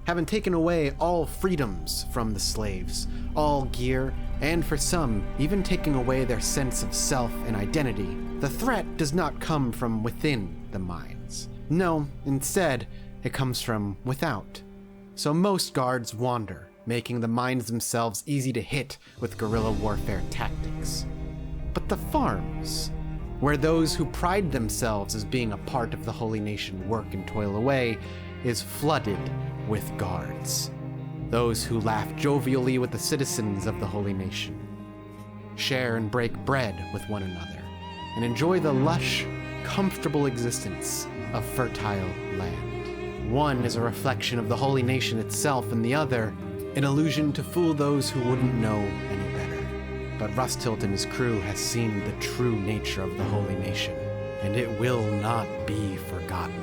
having taken away all freedoms from the slaves, all gear, and for some, even taking away their sense of self and identity. The threat does not come from within the mines. No, instead, it comes from without. So most guards wander, making the mines themselves easy to hit with guerrilla warfare tactics. But the farms, where those who pride themselves as being a part of the Holy Nation work and toil away, is flooded with guards. Those who laugh jovially with the citizens of the Holy Nation, share and break bread with one another, and enjoy the lush, comfortable existence of fertile land. One is a reflection of the Holy Nation itself, and the other, an illusion to fool those who wouldn't know any better. But Rust-Tilt and his crew has seen the true nature of the Holy Nation, and it will not be forgotten.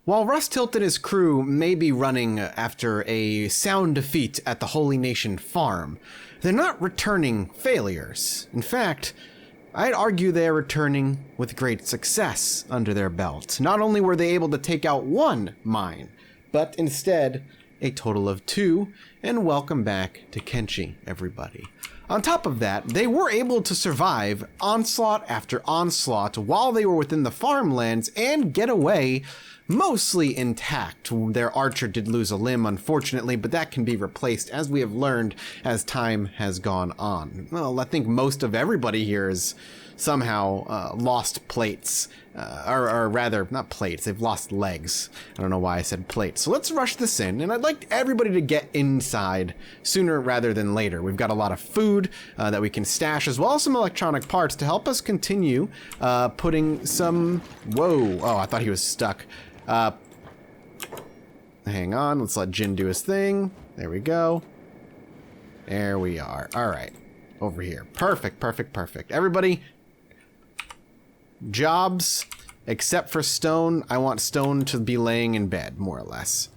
While Rust-Tilt and his crew may be running after a sound defeat at the Holy Nation farm, they're not returning failures. In fact, I'd argue they're returning with great success under their belt. Not only were they able to take out one mine, but instead a total of 2, and welcome back to Kenshi, everybody. On top of that, they were able to survive onslaught after onslaught while they were within the farmlands and get away mostly intact. Their archer did lose a limb, unfortunately, but that can be replaced, as we have learned as time has gone on. Well, I think most of everybody here has somehow lost plates, or rather, not plates, they've lost legs. I don't know why I said plates. So let's rush this in, and I'd like everybody to get inside sooner rather than later. We've got a lot of food that we can stash, as well as some electronic parts to help us continue putting some... Whoa, oh, I thought he was stuck. Hang on, let's let Jin do his thing. There we go. There we are. All right, over here. Perfect, perfect, perfect. Everybody, jobs, except for Stone. I want Stone to be laying in bed, more or less.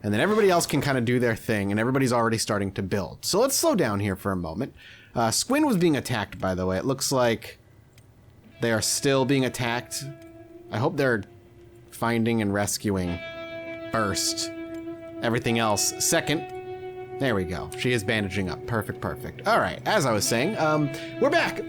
And then everybody else can kind of do their thing, and everybody's already starting to build. So let's slow down here for a moment. Squin was being attacked, by the way. It looks like they are still being attacked. I hope they're finding and rescuing first. Everything else second. There we go. She is bandaging up. Perfect, perfect. All right, as I was saying, we're back.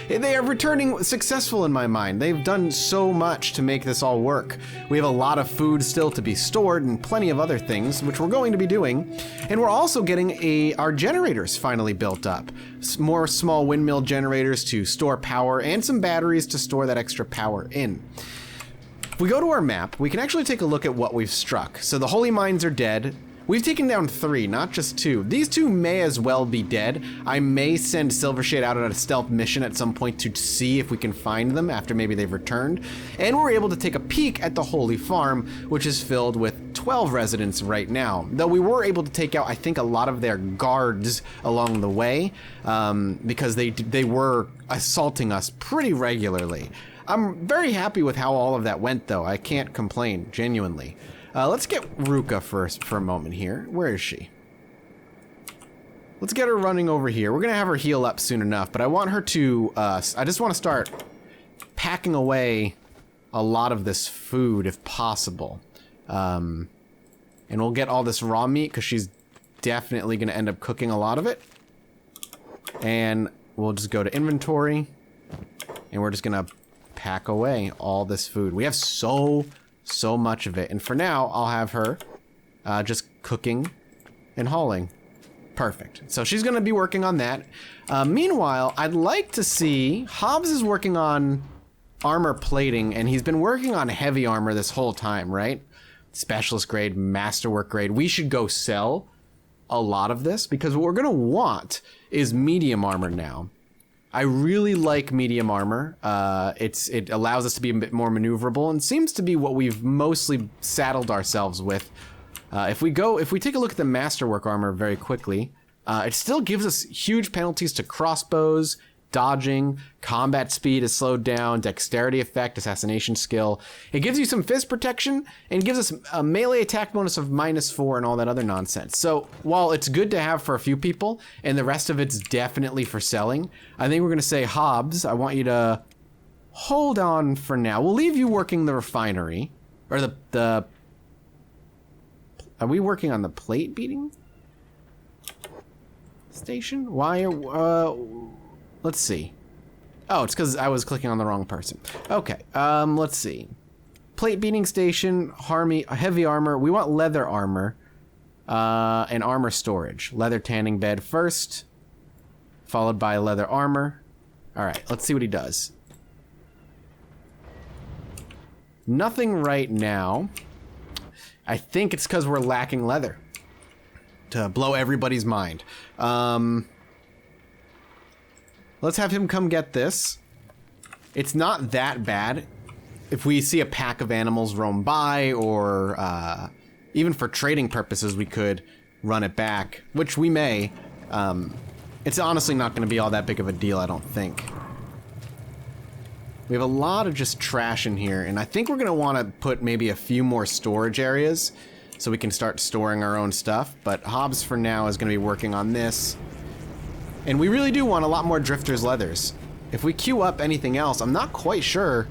They are returning successful in my mind. They've done so much to make this all work. We have a lot of food still to be stored and plenty of other things, which we're going to be doing. And we're also getting our generators finally built up. More small windmill generators to store power and some batteries to store that extra power in. If we go to our map, we can actually take a look at what we've struck. So the holy mines are dead. We've taken down 3, not just 2. These 2 may as well be dead. I may send Silvershade out on a stealth mission at some point to see if we can find them after maybe they've returned. And we're able to take a peek at the Holy Farm, which is filled with 12 residents right now. Though we were able to take out, I think, a lot of their guards along the way, because they were assaulting us pretty regularly. I'm very happy with how all of that went, though. I can't complain, genuinely. Let's get Ruka first for a moment here. Where is she? Let's get her running over here. We're going to have her heal up soon enough, but I want her to... I just want to start packing away a lot of this food, if possible. And we'll get all this raw meat, because she's definitely going to end up cooking a lot of it. And we'll just go to inventory, and we're just going to pack away all this food. We have so much of it, and for now I'll have her just cooking and hauling. Perfect. So she's gonna be working on that. Meanwhile, I'd like to see Hobbs is working on armor plating, and he's been working on heavy armor this whole time, right? Specialist grade, masterwork grade. We should go sell a lot of this, because what we're gonna want is medium armor now. I really like medium armor. It allows us to be a bit more maneuverable, and seems to be what we've mostly saddled ourselves with. If we take a look at the masterwork armor very quickly, it still gives us huge penalties to crossbows, dodging, combat speed is slowed down, dexterity effect, assassination skill. It gives you some fist protection and gives us a melee attack bonus of -4 and all that other nonsense. So while it's good to have for a few people and the rest of it's definitely for selling, I think we're going to say, Hobbs, I want you to hold on for now. We'll leave you working the refinery. Or the are we working on the plate beating station? Why? Let's see. Oh, it's because I was clicking on the wrong person. Okay. Let's see. Plate beating station, heavy armor. We want leather armor, and armor storage. Leather tanning bed first, followed by leather armor. All right. Let's see what he does. Nothing right now. I think it's because we're lacking leather to blow everybody's mind. Let's have him come get this. It's not that bad. If we see a pack of animals roam by, or even for trading purposes, we could run it back, which we may. It's honestly not going to be all that big of a deal, I don't think. We have a lot of just trash in here, and I think we're going to want to put maybe a few more storage areas so we can start storing our own stuff, but Hobbs for now is going to be working on this. And we really do want a lot more drifters' leathers. If we queue up anything else, I'm not quite sure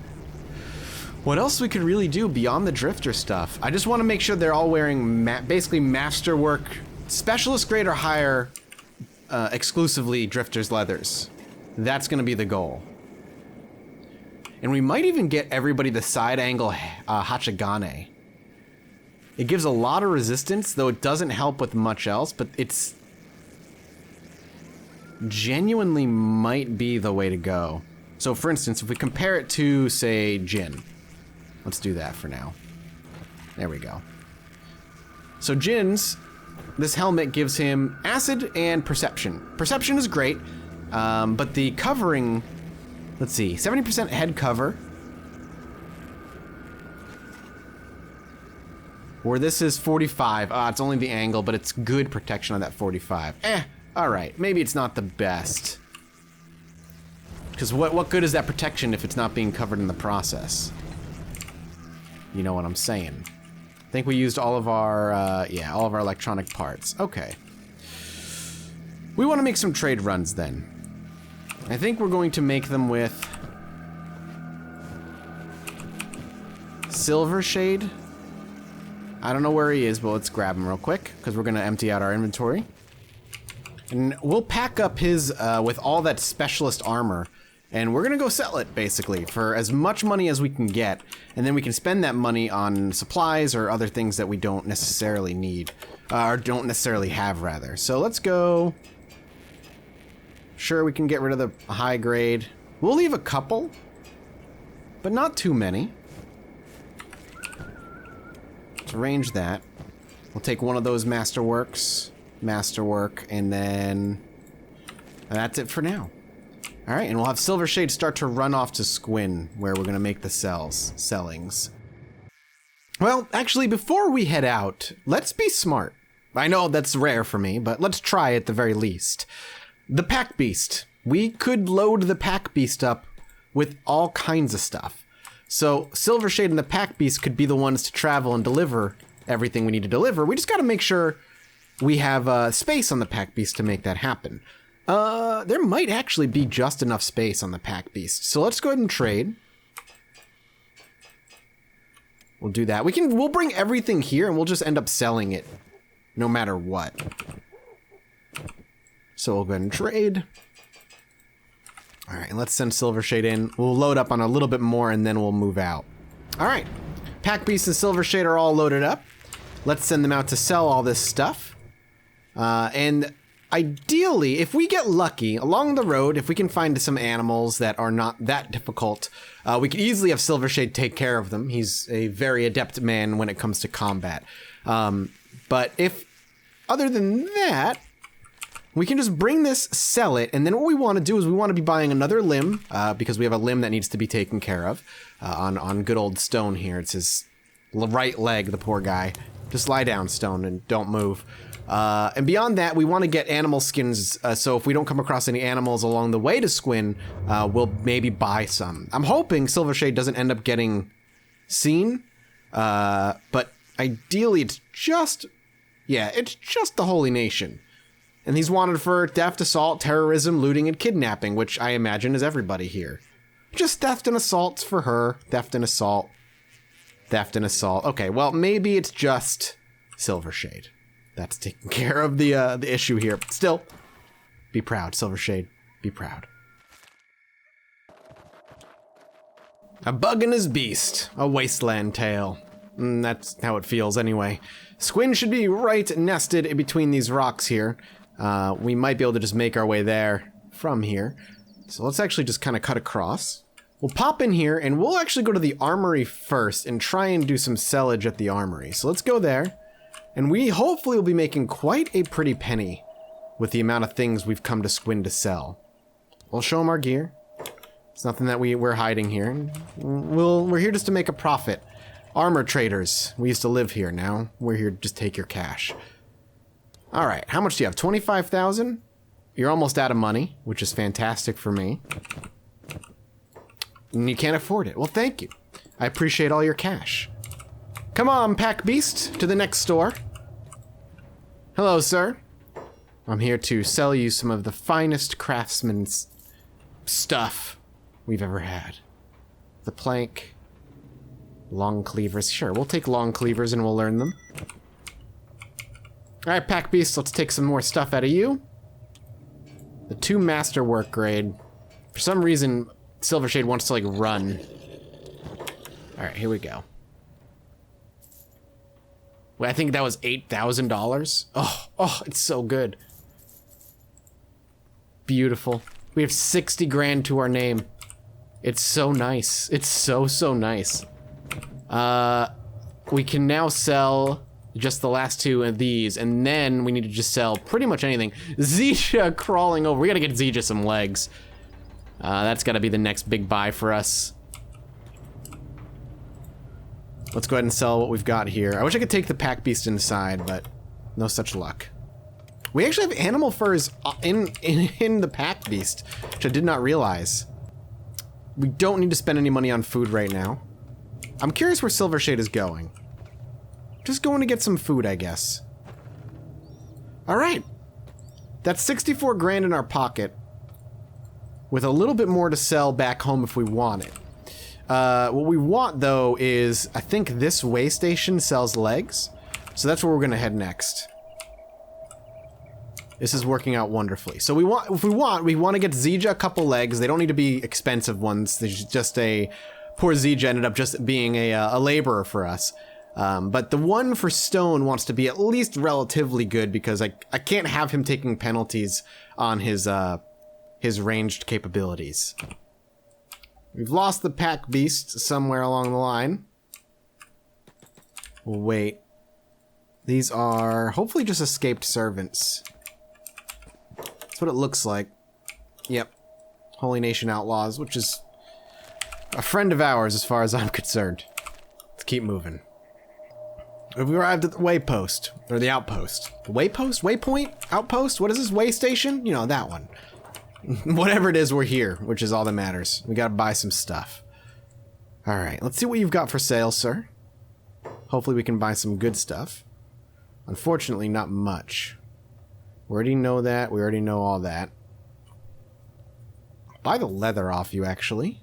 what else we could really do beyond the drifter stuff. I just want to make sure they're all wearing basically masterwork, specialist grade or higher, exclusively drifters' leathers. That's going to be the goal. And we might even get everybody the side angle Hachigane. It gives a lot of resistance, though it doesn't help with much else, but it's genuinely might be the way to go. So for instance, if we compare it to, say, Jin. Let's do that for now. There we go. So Jin's, this helmet gives him acid and perception. Perception is great, but the covering... Let's see, 70% head cover. Where this is 45. It's only the angle, but it's good protection on that 45. Alright, maybe it's not the best. Because what good is that protection if it's not being covered in the process? You know what I'm saying. I think we used all of our, all of our electronic parts. Okay. We want to make some trade runs then. I think we're going to make them with Silver Shade. I don't know where he is, but let's grab him real quick because we're going to empty out our inventory. And we'll pack up his with all that specialist armor, and we're going to go sell it basically for as much money as we can get, and then we can spend that money on supplies or other things that we don't necessarily need, or don't necessarily have rather. So let's go. Sure, we can get rid of the high grade. We'll leave a couple, but not too many. Let's arrange that. We'll take one of those masterwork, and then that's it for now. All right, and we'll have Silver Shade start to run off to Squin, where we're gonna make the sellings. Well, actually, before we head out, let's be smart. I know that's rare for me, but let's try at the very least. The Pack Beast. We could load the Pack Beast up with all kinds of stuff. So Silver Shade and the Pack Beast could be the ones to travel and deliver everything we need to deliver. We just got to make sure we have space on the Pack Beast to make that happen. There might actually be just enough space on the Pack Beast. So let's go ahead and trade. We'll do that. We'll bring everything here and we'll just end up selling it no matter what. So we'll go ahead and trade. All right, and let's send Silver Shade in. We'll load up on a little bit more and then we'll move out. All right, Pack Beast and Silver Shade are all loaded up. Let's send them out to sell all this stuff. And ideally, if we get lucky along the road, if we can find some animals that are not that difficult, we could easily have Silver Shade take care of them. He's a very adept man when it comes to combat. But if, other than that, we can just bring this, sell it, and then what we want to do is we want to be buying another limb, because we have a limb that needs to be taken care of, on good old Stone here. It's his right leg, the poor guy. Just lie down, Stone, and don't move. And beyond that, we want to get animal skins, so if we don't come across any animals along the way to Squin, we'll maybe buy some. I'm hoping Silvershade doesn't end up getting seen, but ideally it's just the Holy Nation. And he's wanted for theft, assault, terrorism, looting, and kidnapping, which I imagine is everybody here. Just theft and assaults for her. Theft and assault. Theft and assault. Okay, well, maybe it's just Silvershade. That's taking care of the issue here. But still, be proud, Silvershade. Be proud. A bug in his beast. A Wasteland Tale. That's how it feels anyway. Squin should be right nested in between these rocks here. We might be able to just make our way there from here. So let's actually just kind of cut across. We'll pop in here and we'll actually go to the armory first and try and do some sellage at the armory. So let's go there. And we hopefully will be making quite a pretty penny with the amount of things we've come to Squin to sell. We'll show them our gear. It's nothing that we're hiding here. We're here just to make a profit. Armor traders. We used to live here. Now we're here to just take your cash. All right, how much do you have? 25,000? You're almost out of money, which is fantastic for me. And you can't afford it. Well, thank you. I appreciate all your cash. Come on, Pack Beast, to the next store. Hello, sir. I'm here to sell you some of the finest craftsman's stuff we've ever had. The plank, long cleavers. Sure, we'll take long cleavers and we'll learn them. All right, Pack Beast, let's take some more stuff out of you. The 2 masterwork grade. For some reason, Silvershade wants to, like, run. All right, here we go. Well, I think that was $8,000. Oh, it's so good. Beautiful. We have 60 grand to our name. It's so nice. It's so nice. We can now sell just the last 2 of these, and then we need to just sell pretty much anything. Zija crawling over. We gotta get Zija some legs. That's gotta be the next big buy for us. Let's go ahead and sell what we've got here. I wish I could take the Pack Beast inside, but no such luck. We actually have animal furs in the Pack Beast, which I did not realize. We don't need to spend any money on food right now. I'm curious where Silvershade is going. Just going to get some food, I guess. All right. That's 64 grand in our pocket, with a little bit more to sell back home if we want it. What we want, though, is, I think this way station sells legs, so that's where we're gonna head next. This is working out wonderfully. So if we want to get Zija a couple legs. They don't need to be expensive ones. There's just poor Zija ended up just being a laborer for us. But the one for Stone wants to be at least relatively good because I can't have him taking penalties on his ranged capabilities. We've lost the Pack Beast somewhere along the line. We'll wait. These are hopefully just escaped servants. That's what it looks like. Yep. Holy Nation Outlaws, which is a friend of ours as far as I'm concerned. Let's keep moving. We've arrived at the waypost, or the outpost. The waypost? Waypoint? Outpost? What is this? Way station? You know, that one. Whatever it is, we're here, which is all that matters. We gotta buy some stuff. Alright, let's see what you've got for sale, sir. Hopefully we can buy some good stuff. Unfortunately, not much. We already know that. We already know all that. I'll buy the leather off you, actually.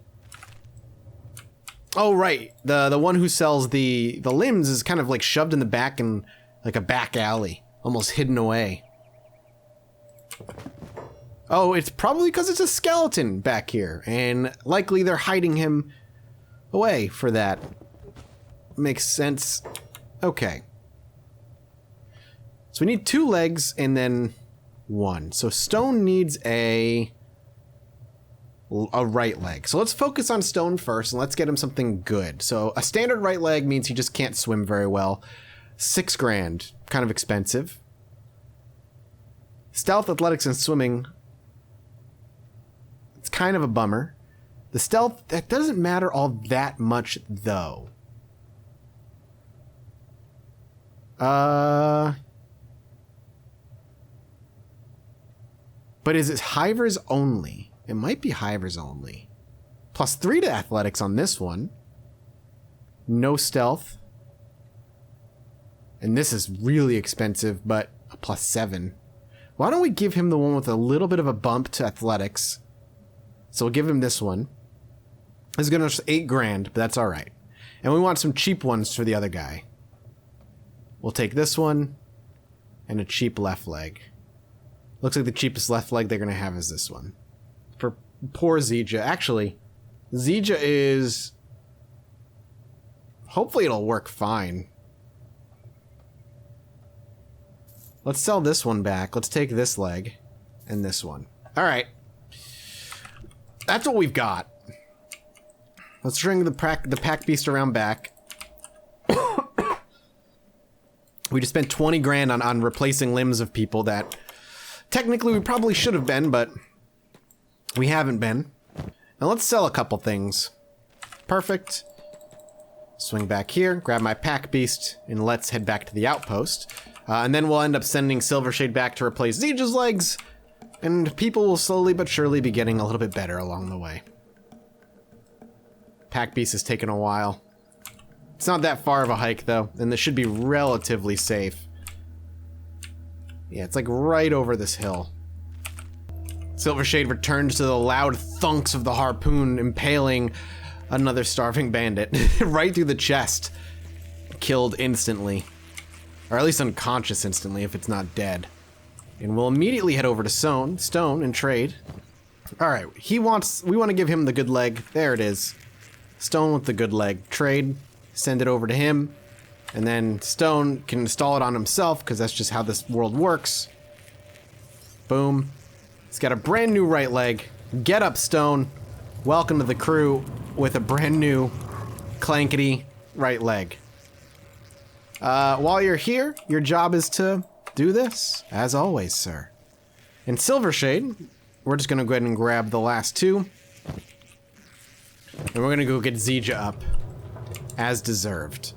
Oh, right. The one who sells the limbs is kind of like shoved in the back in like a back alley. Almost hidden away. Oh, it's probably because it's a skeleton back here. And likely they're hiding him away for that. Makes sense. Okay. So we need 2 legs and then 1. So Stone needs a right leg. So let's focus on Stone first and let's get him something good. So a standard right leg means he just can't swim very well. 6 grand. Kind of expensive. Stealth, athletics, and swimming. It's kind of a bummer. The stealth, that doesn't matter all that much, though. But is it hivers only? It might be hivers only. +3 to athletics on this one. No stealth. And this is really expensive, but a +7. Why don't we give him the one with a little bit of a bump to athletics? So we'll give him this one. This is going to 8 grand, but that's all right. And we want some cheap ones for the other guy. We'll take this one and a cheap left leg. Looks like the cheapest left leg they're going to have is this one. For poor Zija. Actually, Zija is... Hopefully it'll work fine. Let's sell this one back. Let's take this leg and this one. All right. That's what we've got. Let's bring the pack beast around back. We just spent 20 grand on replacing limbs of people that technically we probably should have been, but we haven't been. Now let's sell a couple things. Perfect. Swing back here, grab my pack beast, and let's head back to the outpost. And then we'll end up sending Silvershade back to replace Zija's legs, and people will slowly but surely be getting a little bit better along the way. Pack beast has taken a while. It's not that far of a hike, though, and this should be relatively safe. Yeah, it's like right over this hill. Silvershade returns to the loud thunks of the harpoon, impaling another starving bandit right through the chest. Killed instantly. Or at least unconscious instantly if it's not dead. And we'll immediately head over to Stone and trade. Alright, we want to give him the good leg. There it is. Stone with the good leg. Trade. Send it over to him. And then Stone can install it on himself, because that's just how this world works. Boom. He's got a brand new right leg. Get up, Stone. Welcome to the crew with a brand new clankety right leg. While you're here, your job is to do this, as always, sir. And Silvershade, we're just going to go ahead and grab the last 2. And we're going to go get Zija up, as deserved.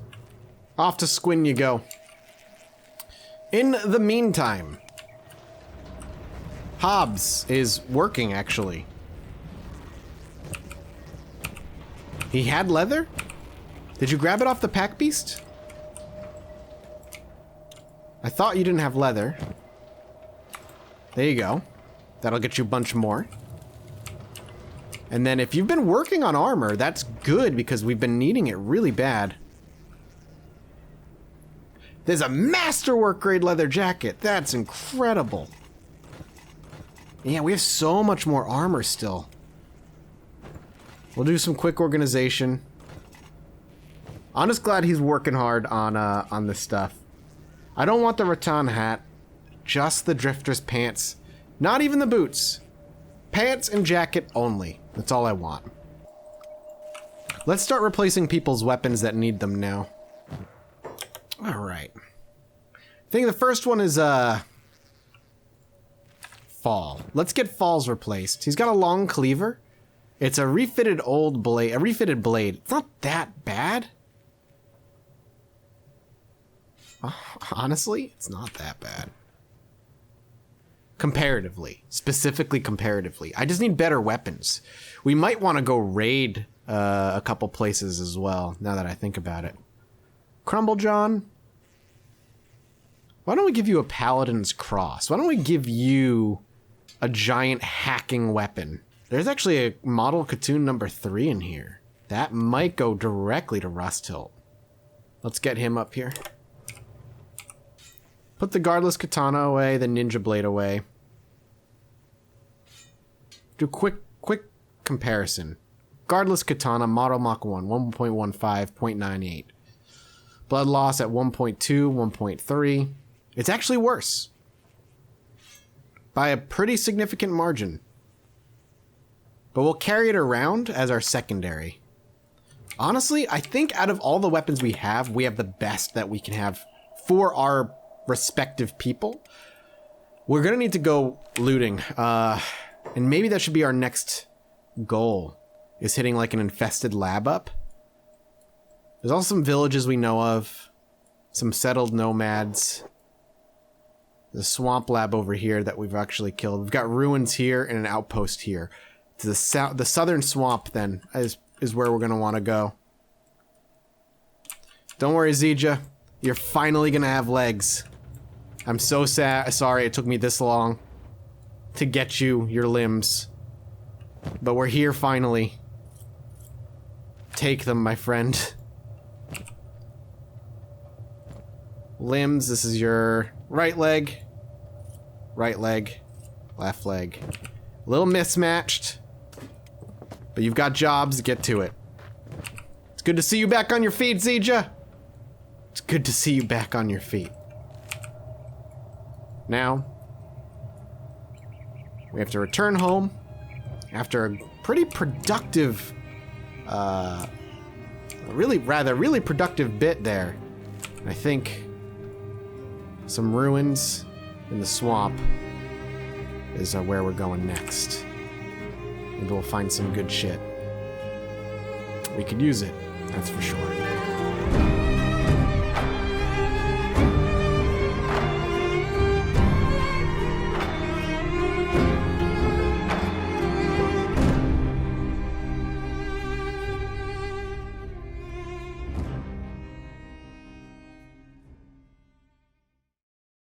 Off to Squin you go. In the meantime, Hobbs is working, actually. He had leather? Did you grab it off the pack beast? I thought you didn't have leather. There you go. That'll get you a bunch more. And then if you've been working on armor, that's good because we've been needing it really bad. There's a masterwork grade leather jacket. That's incredible. Yeah, we have so much more armor still. We'll do some quick organization. I'm just glad he's working hard on this stuff. I don't want the rattan hat, just the drifter's pants. Not even the boots. Pants and jacket only. That's all I want. Let's start replacing people's weapons that need them now. All right. I think the first one is Fall. Let's get Fall's replaced. He's got a long cleaver. It's a refitted blade. It's not that bad. Honestly, it's not that bad. Comparatively. Specifically comparatively. I just need better weapons. We might want to go raid a couple places as well, now that I think about it. Crumblejohn? Why don't we give you a Paladin's Cross? Why don't we give you a giant hacking weapon? There's actually a model Katoon number 3 in here. That might go directly to Rust Hilt. Let's get him up here. Put the Guardless Katana away, the Ninja Blade away. Do quick comparison. Guardless Katana, Model Mach 1, 1.15, 0.98. Blood loss at 1.2, 1.3. It's actually worse. By a pretty significant margin. But we'll carry it around as our secondary. Honestly, I think out of all the weapons we have the best that we can have for our respective people. We're gonna need to go looting. And maybe that should be our next goal, is hitting like an infested lab up. There's also some villages we know of. Some settled nomads. The swamp lab over here that we've actually killed. We've got ruins here and an outpost here. To the south, the southern swamp then is where we're gonna want to go. Don't worry, Zija. You're finally gonna have legs. I'm so sorry it took me this long to get you your limbs. But we're here finally. Take them, my friend. Limbs, this is your right leg, left leg. A little mismatched, but you've got jobs, get to it. It's good to see you back on your feet, Zija. It's good to see you back on your feet. Now, we have to return home after a pretty productive, really productive bit there. I think some ruins in the swamp is where we're going next. Maybe we'll find some good shit. We could use it, that's for sure.